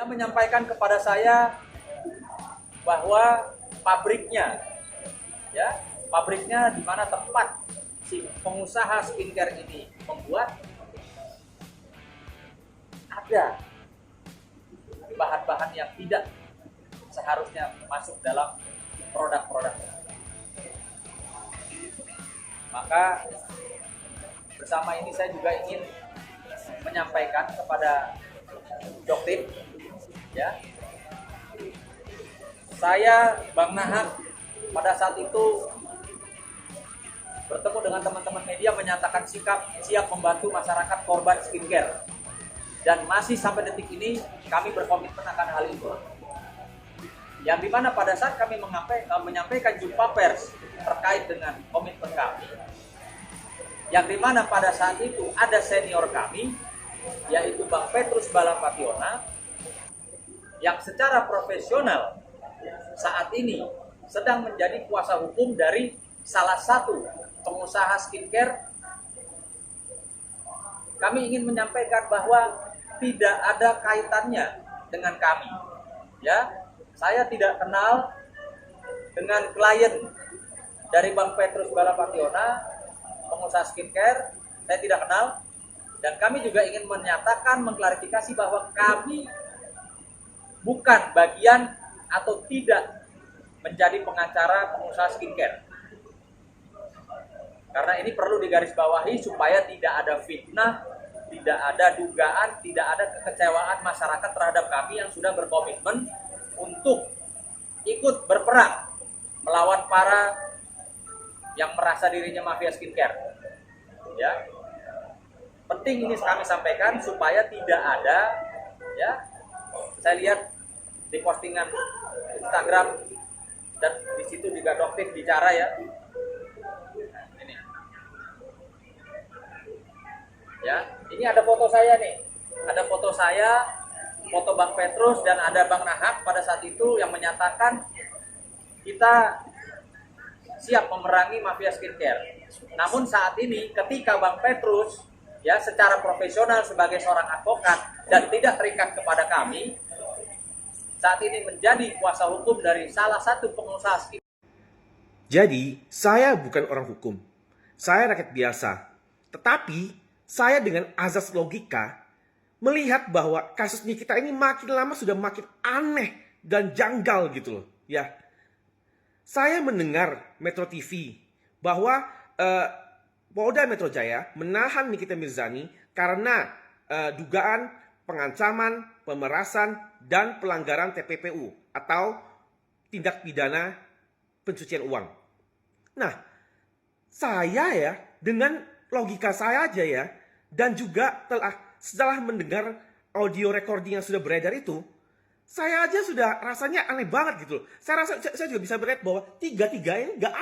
Dia menyampaikan kepada saya bahwa pabriknya, ya, pabriknya di mana tempat si pengusaha skincare ini membuat, ada bahan-bahan yang tidak seharusnya masuk dalam produk-produknya. Maka bersama ini saya juga ingin menyampaikan kepada Dokter, ya, saya Bang Nahak pada saat itu bertemu dengan teman-teman media menyatakan sikap siap membantu masyarakat korban skincare, dan masih sampai detik ini kami berkomitmen akan hal itu. Yang dimana pada saat kami menyampaikan jumpa pers terkait dengan komitmen kami, yang dimana pada saat itu ada senior kami, yaitu Bang Petrus Balapationa, yang secara profesional saat ini sedang menjadi kuasa hukum dari salah satu pengusaha skincare. Kami ingin menyampaikan bahwa tidak ada kaitannya dengan kami. Ya, saya tidak kenal dengan klien dari Bang Petrus Balapationa, pengusaha skincare, saya tidak kenal. Dan kami juga ingin menyatakan, mengklarifikasi bahwa kami bukan bagian atau tidak menjadi pengacara pengusaha skincare. Karena ini perlu digarisbawahi supaya tidak ada fitnah, tidak ada dugaan, tidak ada kekecewaan masyarakat terhadap kami yang sudah berkomitmen untuk ikut berperang melawan para yang merasa dirinya mafia skincare. Ya. Penting ini kami sampaikan supaya tidak ada, ya, saya lihat di postingan Instagram dan di situ juga Dokter bicara, ya. Ini. Ya, ini ada foto saya nih. Ada foto saya, foto Bang Petrus, dan ada Bang Nahak pada saat itu yang menyatakan kita siap memerangi mafia skincare. Namun saat ini ketika Bang Petrus, ya, secara profesional sebagai seorang advokat dan tidak terikat kepada kami, saat ini menjadi kuasa hukum dari salah satu pengusaha skincare. Jadi, saya bukan orang hukum. Saya rakyat biasa. Tetapi, saya dengan azas logika melihat bahwa kasus Nikita ini makin lama sudah makin aneh dan janggal gitu loh. Ya, saya mendengar Metro TV bahwa Polda Metro Jaya menahan Nikita Mirzani karena dugaan pengancaman, pemerasan, dan pelanggaran TPPU atau tindak pidana pencucian uang. Nah, saya ya dengan logika saya aja ya, dan juga setelah mendengar audio recording yang sudah beredar itu, saya aja sudah rasanya aneh banget gitu loh. Saya juga bisa melihat bahwa tiga-tiga ini gak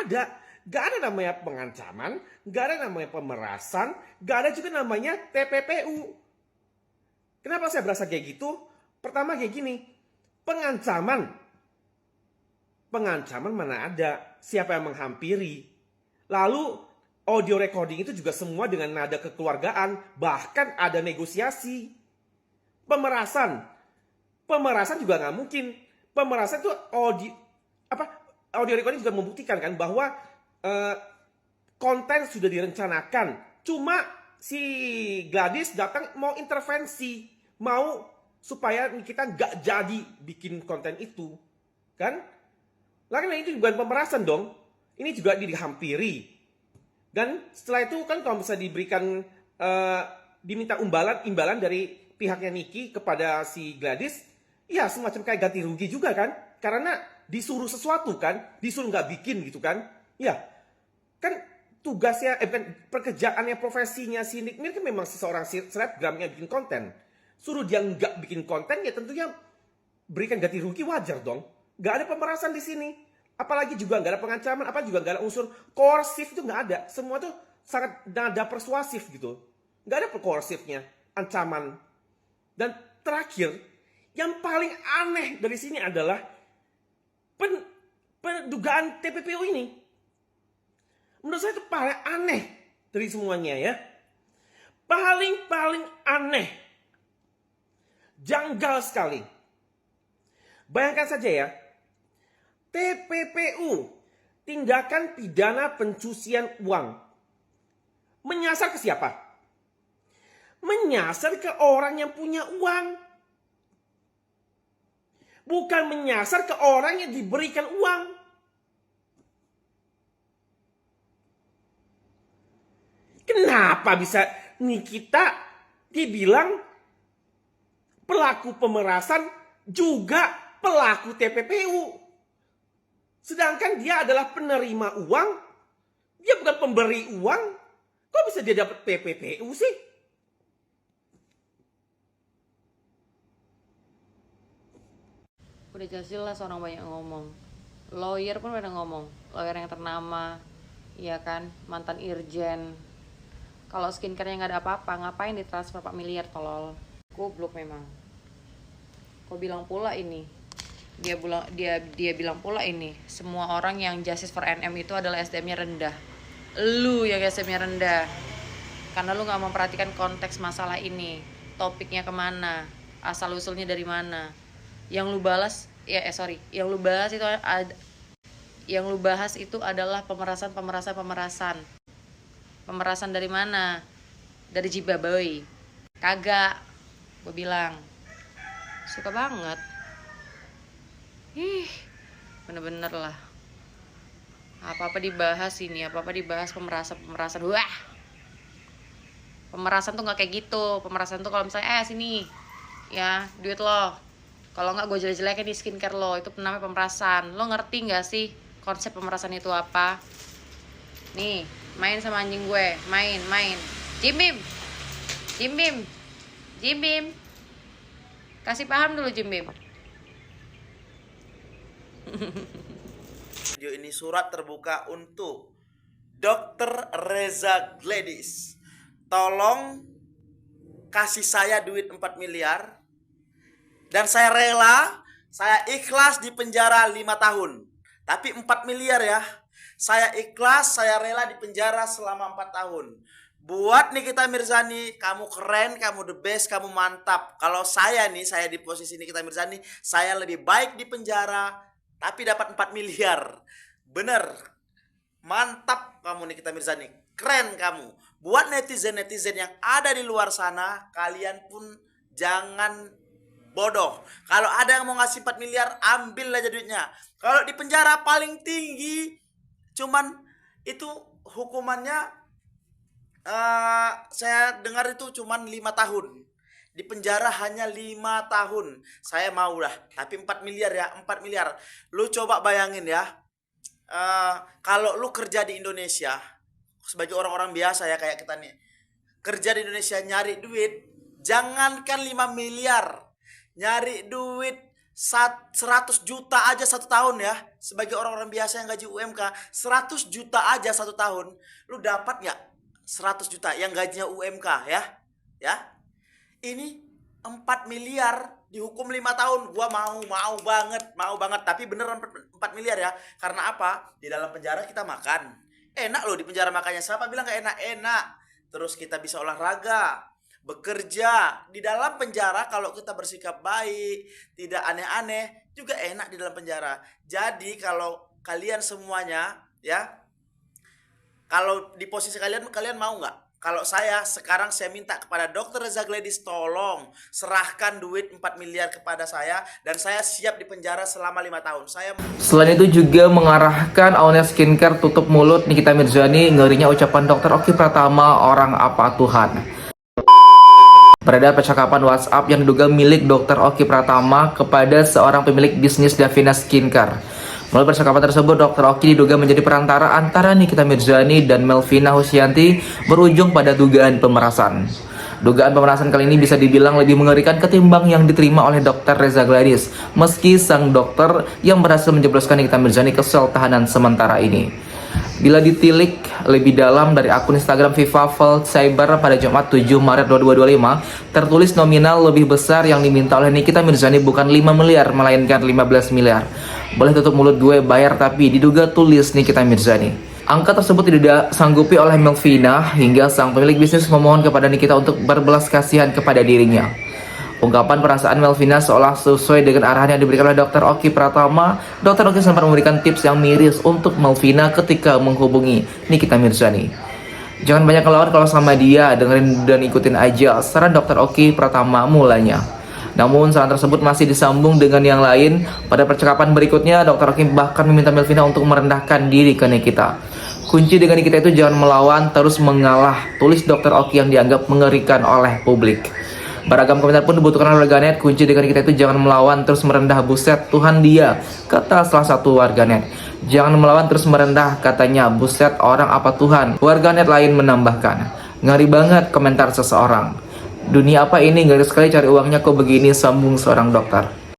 ada namanya pengancaman, gak ada namanya pemerasan, gak ada juga namanya TPPU. Kenapa saya berasa kayak gitu? Pertama kayak gini, pengancaman mana ada, siapa yang menghampiri. Lalu audio recording itu juga semua dengan nada kekeluargaan, bahkan ada negosiasi. Pemerasan juga nggak mungkin. Pemerasan itu audio recording juga membuktikan kan bahwa konten sudah direncanakan. Cuma si Gladys datang mau intervensi, mau supaya kita nggak jadi bikin konten itu, kan? Lalu itu bukan pemerasan dong. Ini juga dihampiri. Dan setelah itu kan kalau bisa diberikan diminta imbalan dari pihaknya Niki kepada si Gladys, ya semacam kayak ganti rugi juga kan? Karena disuruh sesuatu kan, disuruh nggak bikin gitu kan? Ya, kan tugasnya, pekerjaannya, profesinya si Nick Mir kan memang seseorang selebgram yang bikin konten. Suruh dia nggak bikin konten, ya tentunya berikan ganti rugi, wajar dong. Nggak ada pemerasan di sini. Apalagi juga nggak ada pengancaman, apa juga nggak ada unsur koersif, itu nggak ada. Semua tuh sangat nada persuasif gitu. Nggak ada koersifnya, ancaman. Dan terakhir, yang paling aneh dari sini adalah dugaan TPPU ini. Menurut saya itu paling aneh dari semuanya ya. Paling aneh. Janggal sekali. Bayangkan saja ya, TPPU, tindakan pidana pencucian uang, menyasar ke siapa? Menyasar ke orang yang punya uang. Bukan menyasar ke orang yang diberikan uang. Kenapa bisa Nikita dibilang pelaku pemerasan juga pelaku TPPU? Sedangkan dia adalah penerima uang, dia bukan pemberi uang. Kok bisa dia dapat TPPU sih? Udah jelas orang banyak ngomong. Lawyer pun pada ngomong. Lawyer yang ternama, ya kan, mantan irjen. Kalau skincare-nya nggak ada apa-apa, ngapain ditransfer 4 miliar tolol? Goblok memang. Kau bilang pula ini. Dia bilang pula ini, semua orang yang justice for NM itu adalah SDM-nya rendah. Lu yang SDM-nya rendah. Karena lu nggak memperhatikan konteks masalah ini, topiknya kemana, asal usulnya dari mana. Yang lu bahas itu adalah pemerasan. Pemerasan dari mana? Dari Jibaboy. Kagak. Gue bilang. Suka banget. Bener-bener lah. Apa-apa dibahas ini, apa-apa dibahas pemerasan. Wah. Pemerasan tuh gak kayak gitu. Pemerasan tuh kalau misalnya sini. Ya, duit lo. Kalau nggak gue jelek-jelekin di skincare lo, itu namanya pemerasan. Lo ngerti nggak sih konsep pemerasan itu apa? Nih, main sama anjing gue, main. Jim Bim, kasih paham dulu Jim Bim. Video ini surat terbuka untuk Dr. Reza Gladys. Tolong kasih saya duit 4 miliar. Dan saya rela, saya ikhlas di penjara 5 tahun. Tapi 4 miliar ya. Saya ikhlas, saya rela di penjara selama 4 tahun. Buat Nikita Mirzani, kamu keren, kamu the best, kamu mantap. Kalau saya di posisi Nikita Mirzani, saya lebih baik di penjara, tapi dapat 4 miliar. Bener. Mantap kamu Nikita Mirzani. Keren kamu. Buat netizen-netizen yang ada di luar sana, kalian pun jangan bodoh. Kalau ada yang mau ngasih 4 miliar, ambil aja duitnya. Kalau di penjara paling tinggi, cuman itu hukumannya saya dengar itu cuman 5 tahun. Di penjara hanya 5 tahun. Saya mau lah. Tapi 4 miliar ya, 4 miliar. Lu coba bayangin ya. Kalau lu kerja di Indonesia, sebagai orang-orang biasa ya kayak kita nih. Kerja di Indonesia nyari duit, jangankan 5 miliar. Nyari duit 100 juta aja 1 tahun ya. Sebagai orang-orang biasa yang gaji UMK, 100 juta aja 1 tahun. Lu dapat gak 100 juta yang gajinya UMK ya? Ya. Ini 4 miliar dihukum 5 tahun. Gua mau banget. Tapi beneran 4 miliar ya. Karena apa? Di dalam penjara kita makan. Enak loh di penjara makannya. Siapa bilang gak enak? Enak. Terus kita bisa olahraga, bekerja di dalam penjara. Kalau kita bersikap baik, tidak aneh-aneh, juga enak di dalam penjara. Jadi kalau kalian semuanya ya, kalau di posisi kalian mau nggak? Kalau saya minta kepada Dr. Reza Gladys, tolong serahkan duit 4 miliar kepada saya, dan saya siap di penjara selama 5 tahun. Selain itu juga mengarahkan awalnya skincare tutup mulut Nikita Mirzani, ngerinya ucapan Dr. Oki Pratama, orang apa Tuhan. Beredar percakapan WhatsApp yang diduga milik Dr. Oki Pratama kepada seorang pemilik bisnis Davina Skincare. Melalui percakapan tersebut, Dr. Oki diduga menjadi perantara antara Nikita Mirzani dan Melvina Husyanti, berujung pada dugaan pemerasan. Dugaan pemerasan kali ini bisa dibilang lebih mengerikan ketimbang yang diterima oleh Dr. Reza Gladys, meski sang dokter yang berhasil menjebloskan Nikita Mirzani ke sel tahanan sementara ini. Bila ditilik lebih dalam dari akun Instagram Viva Vault Cyber pada Jumat 7 Maret 2025, tertulis nominal lebih besar yang diminta oleh Nikita Mirzani bukan 5 miliar, melainkan 15 miliar. Boleh tutup mulut gue bayar, tapi diduga tulis Nikita Mirzani. Angka tersebut tidak sanggupi oleh Melvina hingga sang pemilik bisnis memohon kepada Nikita untuk berbelas kasihan kepada dirinya. Ungkapan perasaan Melvina seolah sesuai dengan arahan yang diberikan oleh Dr. Oki Pratama. Dr. Oki sempat memberikan tips yang miris untuk Melvina ketika menghubungi Nikita Mirzani. Jangan banyak ngelawan kalau sama dia, dengerin dan ikutin aja saran Dr. Oki Pratama mulanya. Namun saran tersebut masih disambung dengan yang lain. Pada percakapan berikutnya, Dr. Oki bahkan meminta Melvina untuk merendahkan diri ke Nikita. Kunci dengan Nikita itu jangan melawan, terus mengalah, tulis Dr. Oki yang dianggap mengerikan oleh publik. Beragam komentar pun dibutuhkan oleh warganet. Kunci dengan kita itu jangan melawan terus merendah, buset Tuhan dia, kata salah satu warganet. Jangan melawan terus merendah, katanya, buset orang apa Tuhan. Warganet lain menambahkan, ngeri banget komentar seseorang. Dunia apa ini, ngeri sekali cari uangnya kok begini, sambung seorang dokter.